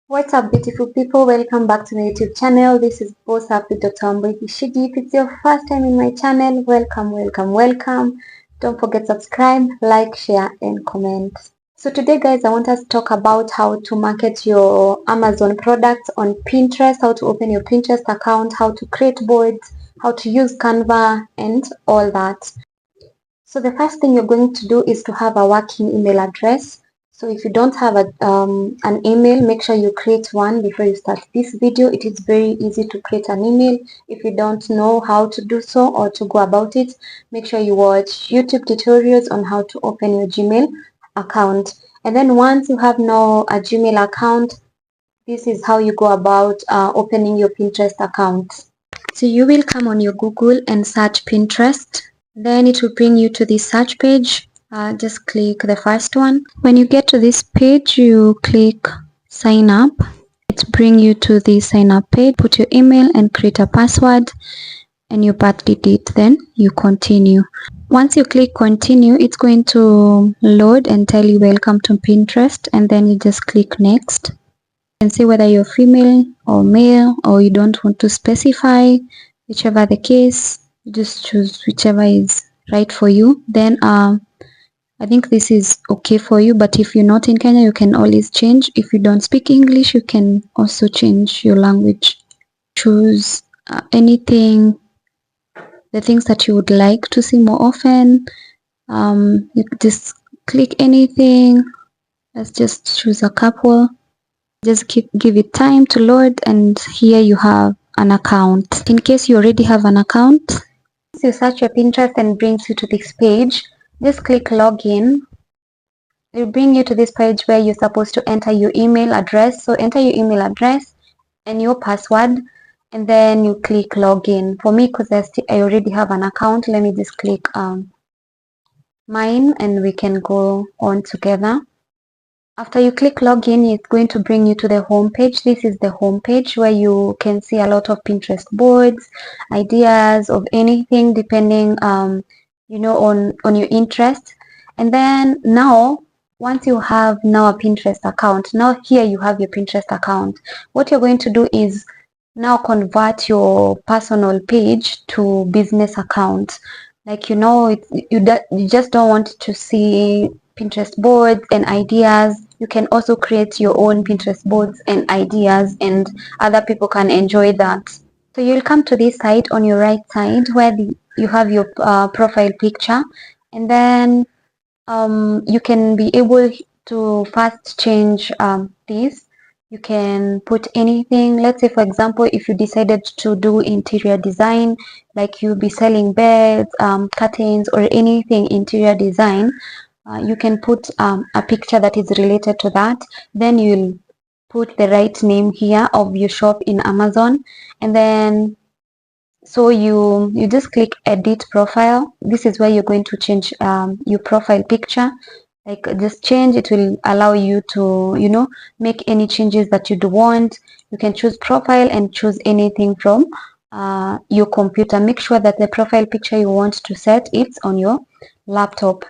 What's up, beautiful people? Welcome back to my YouTube channel. This is Boss Happy Dr. Mbwiki Shigi. If it's your first time in my channel, welcome, welcome, welcome. Don't forget subscribe, like, share, and comment. So today, guys, I want us to talk about how to market your Amazon products on Pinterest, how to open your Pinterest account, how to create boards, how to use Canva, and all that. So the first thing you're going to do is to have a working email address. So if you don't have an email, make sure you create one before you start this video. It is very easy to create an email. If you don't know how to do so or to go about it, make sure you watch YouTube tutorials on how to open your Gmail account. And then once you have now a Gmail account, this is how you go about opening your Pinterest account. So you will come on your Google and search Pinterest. Then it will bring you to the search page. Just click the first one. When you get to this page, you click sign up. It brings you to the sign up page. Put your email and create a password and your birthday date. Then you continue. Once you click continue, it's going to load and tell you welcome to Pinterest, and then you just click next. You can see whether you're female or male, or you don't want to specify. Whichever the case, you just choose whichever is right for you. Then I think this is okay for you, but if you're not in Kenya, you can always change. If you don't speak English, you can also change your language. Choose anything, the things that you would like to see more often. You just click anything. Let's just choose a couple. Just give it time to load, and here you have an account. In case you already have an account, once you search your Pinterest and brings you to this page, just click login. It will bring you to this page where you're supposed to enter your email address. So enter your email address and your password, and then you click login. For me, because I already have an account, let me just click mine and we can go on together. After you click login, it's going to bring you to the home page. This is the home page where you can see a lot of Pinterest boards, ideas of anything depending on your interest. And then now, once you have now a Pinterest account, now here you have your Pinterest account. What you're going to do is now convert your personal page to business account. Like you just don't want to see Pinterest boards and ideas. You can also create your own Pinterest boards and ideas, and other people can enjoy that. So you'll come to this site on your right side where you have your profile picture, and then you can be able to first change this. You can put anything. Let's say, for example, if you decided to do interior design, like you'll be selling beds, curtains, or anything interior design, you can put a picture that is related to that. Then you'll put the right name here of your shop in Amazon, and then so you just click edit profile. This is where you're going to change your profile picture. Like just change, it will allow you to make any changes that you'd want. You can choose profile and choose anything from your computer. Make sure that the profile picture you want to set it's on your laptop.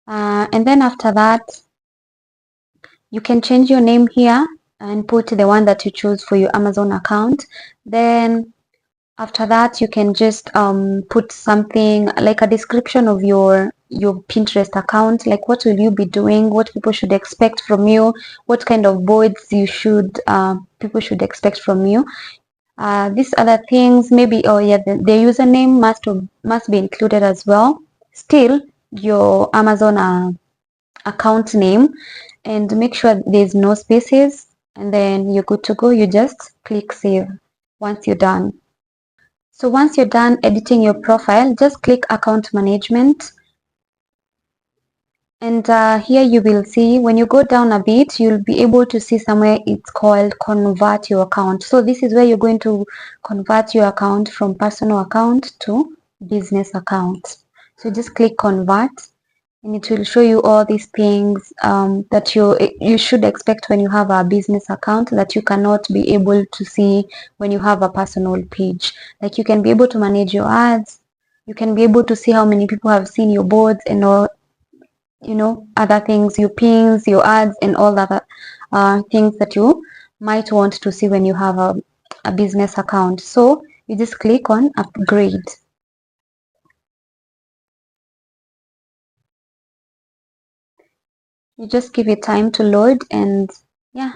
And then after that, you can change your name here and put the one that you choose for your Amazon account. Then after that, you can just put something like a description of your Pinterest account, like what will you be doing, what people should expect from you, what kind of boards people should expect from you. These other things, maybe, the username must be included as well. Still, your Amazon account name, and make sure there's no spaces, and then you're good to go. You just click save once you're done. So once you're done editing your profile, just click account management, and here you will see, when you go down a bit, you'll be able to see somewhere it's called convert your account. So this is where you're going to convert your account from personal account to business account. So just click convert, and it will show you all these things that you should expect when you have a business account that you cannot be able to see when you have a personal page. Like you can be able to manage your ads, you can be able to see how many people have seen your boards and all, other things, your pins, your ads, and all the other things that you might want to see when you have a business account. So you just click on upgrade. You just give it time to load, and yeah,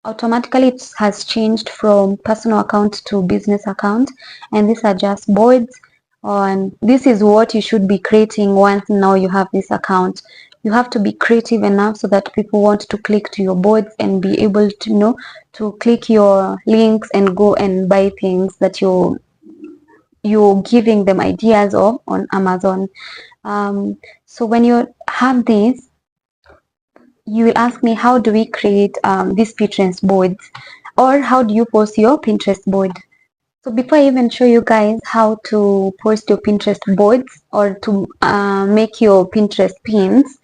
automatically it has changed from personal account to business account. And these are just boards, and this is what you should be creating once now you have this account. You have to be creative enough so that people want to click to your boards and be able to to click your links and go and buy things that you're giving them ideas of on Amazon. So when you have this, you will ask me, how do we create these Pinterest boards, or how do you post your Pinterest board? So before I even show you guys how to post your Pinterest boards or to make your Pinterest pins,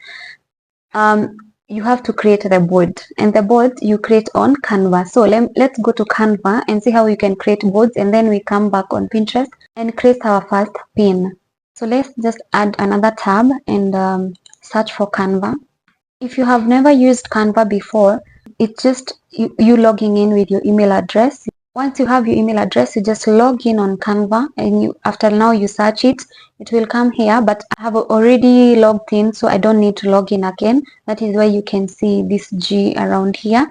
you have to create the board, and the board you create on Canva. So let's go to Canva and see how you can create boards, and then we come back on Pinterest and create our first pin. So let's just add another tab and search for Canva. If you have never used Canva before, it's just you logging in with your email address. Once you have your email address, you just log in on Canva, and after now you search it, it will come here. But I have already logged in, so I don't need to log in again. That is why you can see this G around here.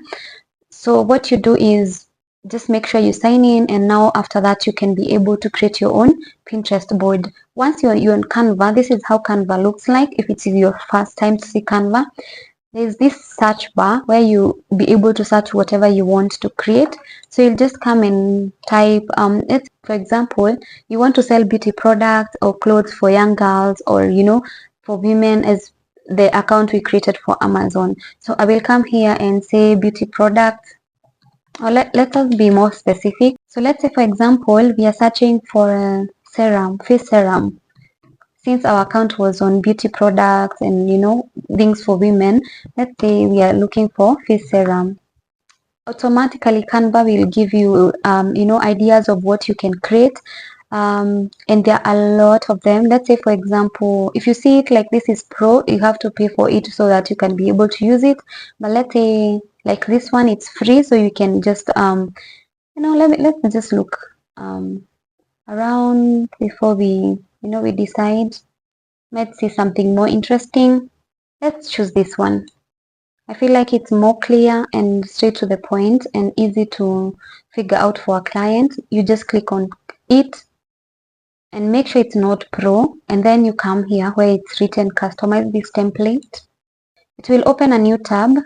So what you do is just make sure you sign in, and now after that you can be able to create your own Pinterest board. Once you're on Canva, this is how Canva looks like. If it is your first time to see Canva, there's this search bar where you be able to search whatever you want to create. So you'll just come and type let's, for example, you want to sell beauty products or clothes for young girls, or for women, as the account we created for Amazon. So I will come here and say beauty products, or let us be more specific. So let's say, for example, we are searching for a serum, face serum. Since our account was on beauty products and things for women, let's say we are looking for face serum. Automatically Canva will give you ideas of what you can create, and there are a lot of them. Let's say, for example, if you see it like this is pro, you have to pay for it so that you can be able to use it. But let's say like this one, it's free, so you can just let's just look around before we decide. Let's see something more interesting. Let's choose this one. I feel like it's more clear and straight to the point and easy to figure out for a client. You just click on it and make sure it's not pro, and then you come here where it's written customize this template. It will open a new tab,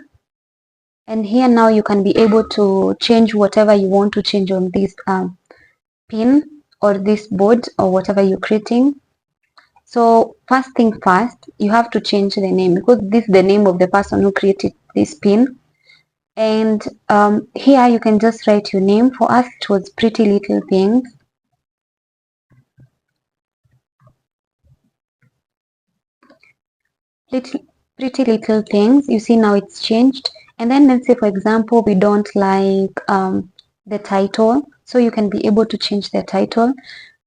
and here now you can be able to change whatever you want to change on this pin or this board or whatever you're creating. So first thing first, you have to change the name, because this is the name of the person who created this pin. And here you can just write your name. For us, it was Pretty Little Things. Pretty Little Things. You see now it's changed. And then let's say, for example, we don't like the title, so you can be able to change the title.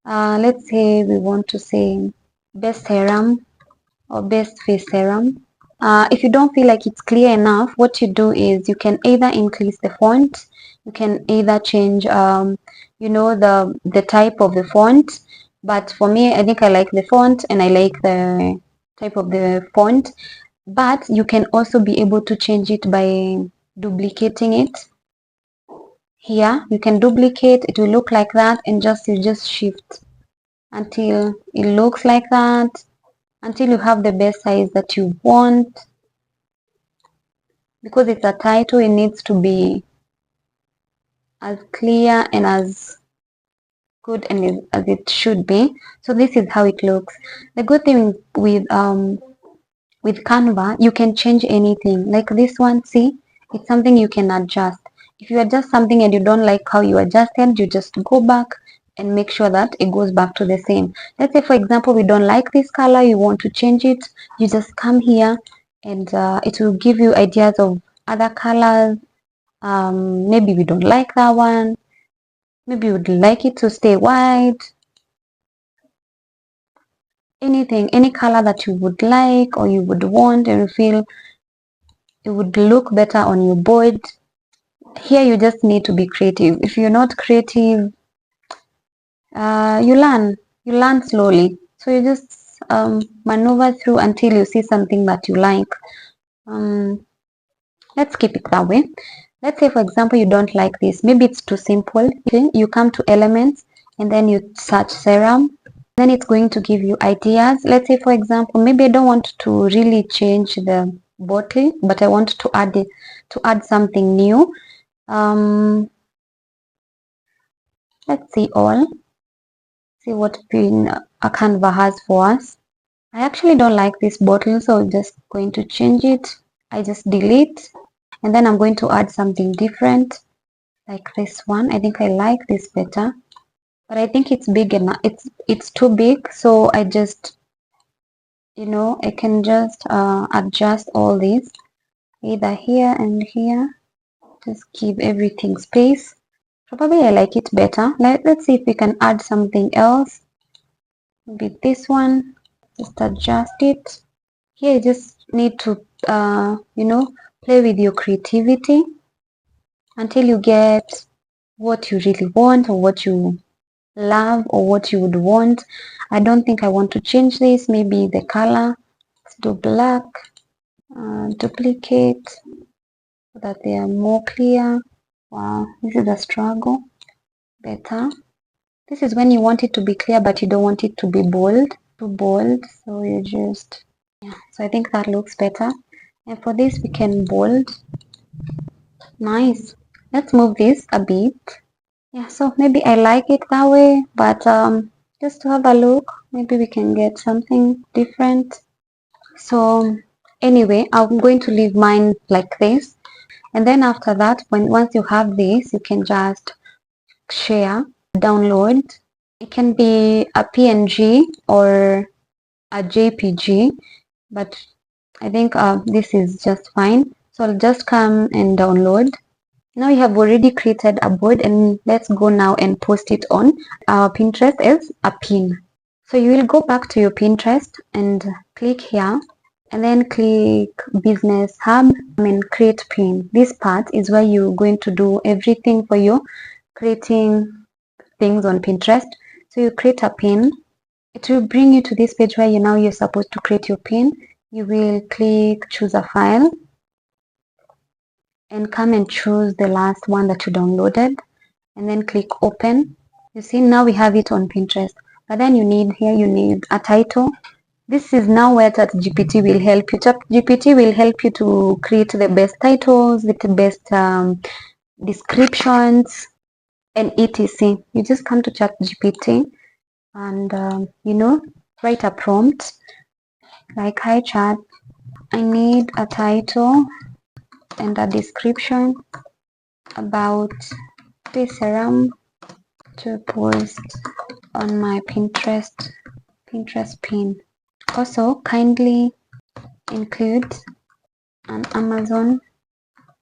Let's say we want to say best serum or best face serum. If you don't feel like it's clear enough, what you do is you can either increase the font, you can either change the type of the font. But for me, I think I like the font and I like the type of the font. But you can also be able to change it by duplicating it. Here you can duplicate, it will look like that, and you just shift until it looks like that, until you have the best size that you want. Because it's a title, it needs to be as clear and as good and as it should be. So this is how it looks. The good thing with Canva, you can change anything. Like this one, see, it's something you can adjust. If you adjust something and you don't like how you adjusted, you just go back and make sure that it goes back to the same. Let's say, for example, we don't like this color, you want to change it, you just come here and it will give you ideas of other colors. Maybe we don't like that one, maybe we'd like it to stay white. Anything, any color that you would like or you would want and feel it would look better on your board, here you just need to be creative. If you're not creative, you learn slowly. So you just maneuver through until you see something that you like. Let's keep it that way. Let's say, for example, you don't like this. Maybe it's too simple. You come to elements and then you search serum. Then it's going to give you ideas. Let's say, for example, maybe I don't want to really change the bottle, but I want to add something new. Let's see what pin a Canva has for us. I actually don't like this bottle, so I'm just going to change it. I just delete, and then I'm going to add something different, like this one. I think I like this better, but I think it's big enough. It's too big, so I just, I can just adjust all these, either here and here. Just give everything space. Probably I like it better. Let's see if we can add something else. Maybe this one. Just adjust it. Here you just need to play with your creativity until you get what you really want, or what you love, or what you would want. I don't think I want to change this. Maybe the color. Let's do black. Duplicate so that they are more clear. Wow, this is a struggle. Better. This is when you want it to be clear, but you don't want it to be bold, too bold. So you just, so I think that looks better. And for this, we can bold. Nice. Let's move this a bit. Yeah, so maybe I like it that way, but just to have a look, maybe we can get something different. So anyway, I'm going to leave mine like this. And then after that, once you have this, you can just share, download. It can be a PNG or a JPG, but I think this is just fine. So I'll just come and download. Now you have already created a board, and let's go now and post it on our Pinterest as a pin. So you will go back to your Pinterest and click here, and then click Business Hub and create pin. This part is where you're going to do everything for you creating things on Pinterest. So you create a pin. It will bring you to this page where you're supposed to create your pin. You will click choose a file and come and choose the last one that you downloaded, and then click open. You see, now we have it on Pinterest. But then you need a title. This is now where ChatGPT will help you. ChatGPT will help you to create the best titles, with the best descriptions, and etc. You just come to ChatGPT and write a prompt like, hi chat, I need a title and a description about this serum to post on my Pinterest pin. Also, kindly include an Amazon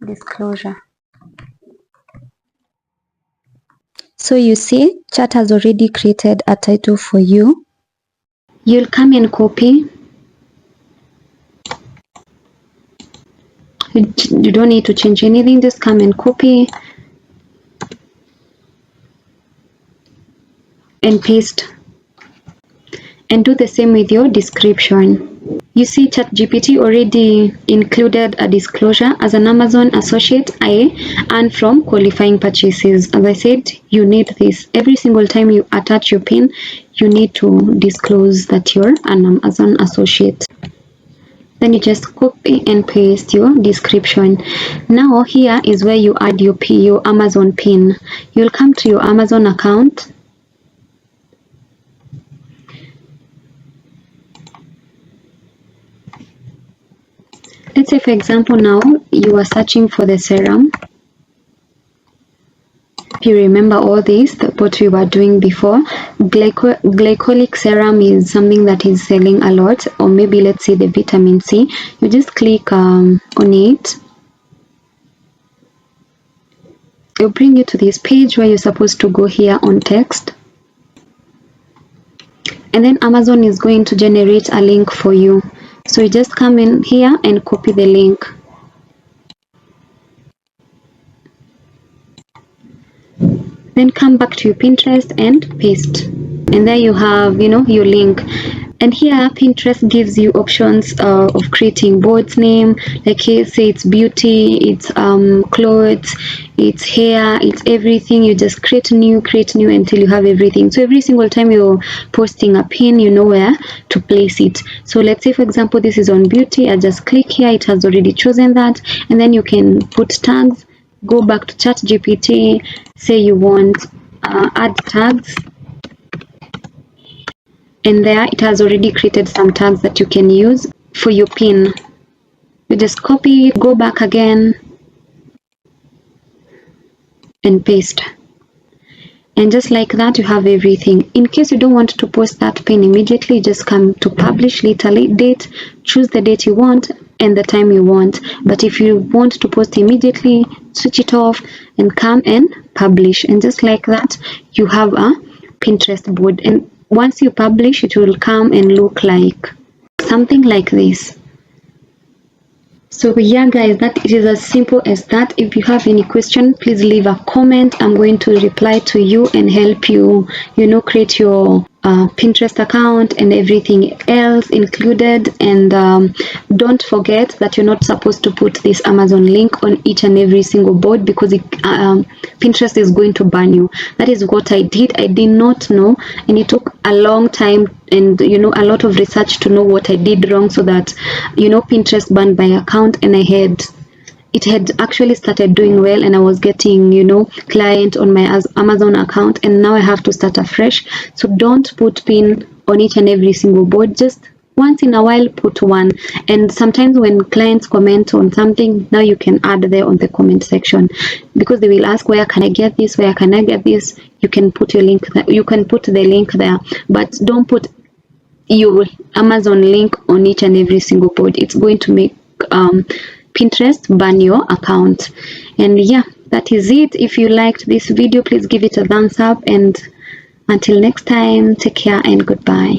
disclosure. So you see, chat has already created a title for you. You'll come and copy. You don't need to change anything, just come and copy and paste, and do the same with your description. You see, ChatGPT already included a disclosure. As an Amazon associate, I earn from qualifying purchases. As I said, you need this. Every single time you attach your pin, you need to disclose that you're an Amazon associate. Then you just copy and paste your description. Now here is where you add your Amazon pin. You'll come to your Amazon account. Let's say, for example, now you are searching for the serum. If you remember all this, what we were doing before, glycolic serum is something that is selling a lot, or maybe let's say the vitamin C. You just click on it. It'll bring you to this page where you're supposed to go here on text. And then Amazon is going to generate a link for you. So you just come in here and copy the link. Then come back to your Pinterest and paste, and there you have, you know, your link. And here Pinterest gives you options of creating boards name, like here say it's beauty, it's clothes, it's hair, it's everything. You just create new until you have everything. So every single time you're posting a pin, you know where to place it. So let's say for example this is on beauty, I just click here, it has already chosen that, and then you can put tags. Go back to ChatGPT, say you want add tags, and there it has already created some tags that you can use for your pin. You just copy it, go back again and paste, and just like that you have everything. In case you don't want to post that pin immediately, just come to publish later date, choose the date you want and the time you want. But if you want to post immediately, switch it off and come and publish, and just like that you have a Pinterest board. And once you publish, it will come and look like something like this. So yeah guys, that it is as simple as that. If you have any question, please leave a comment. I'm going to reply to you and help you, you know, create your Pinterest account and everything else included. And don't forget that you're not supposed to put this Amazon link on each and every single board, because Pinterest is going to ban you. That is what I did. I did not know, and it took a long time and, you know, a lot of research to know what I did wrong, so that, you know, Pinterest banned my account, and it had actually started doing well, and I was getting, you know, client on my Amazon account, and now I have to start afresh. So don't put pin on each and every single board. Just once in a while put one. And sometimes when clients comment on something, now you can add there on the comment section, because they will ask, where can I get this, where can I get this? You can put your link there. You can put the link there, but don't put your Amazon link on each and every single board. It's going to make Pinterest ban your account. And yeah, that is it. If you liked this video, please give it a thumbs up, and until next time, take care and goodbye.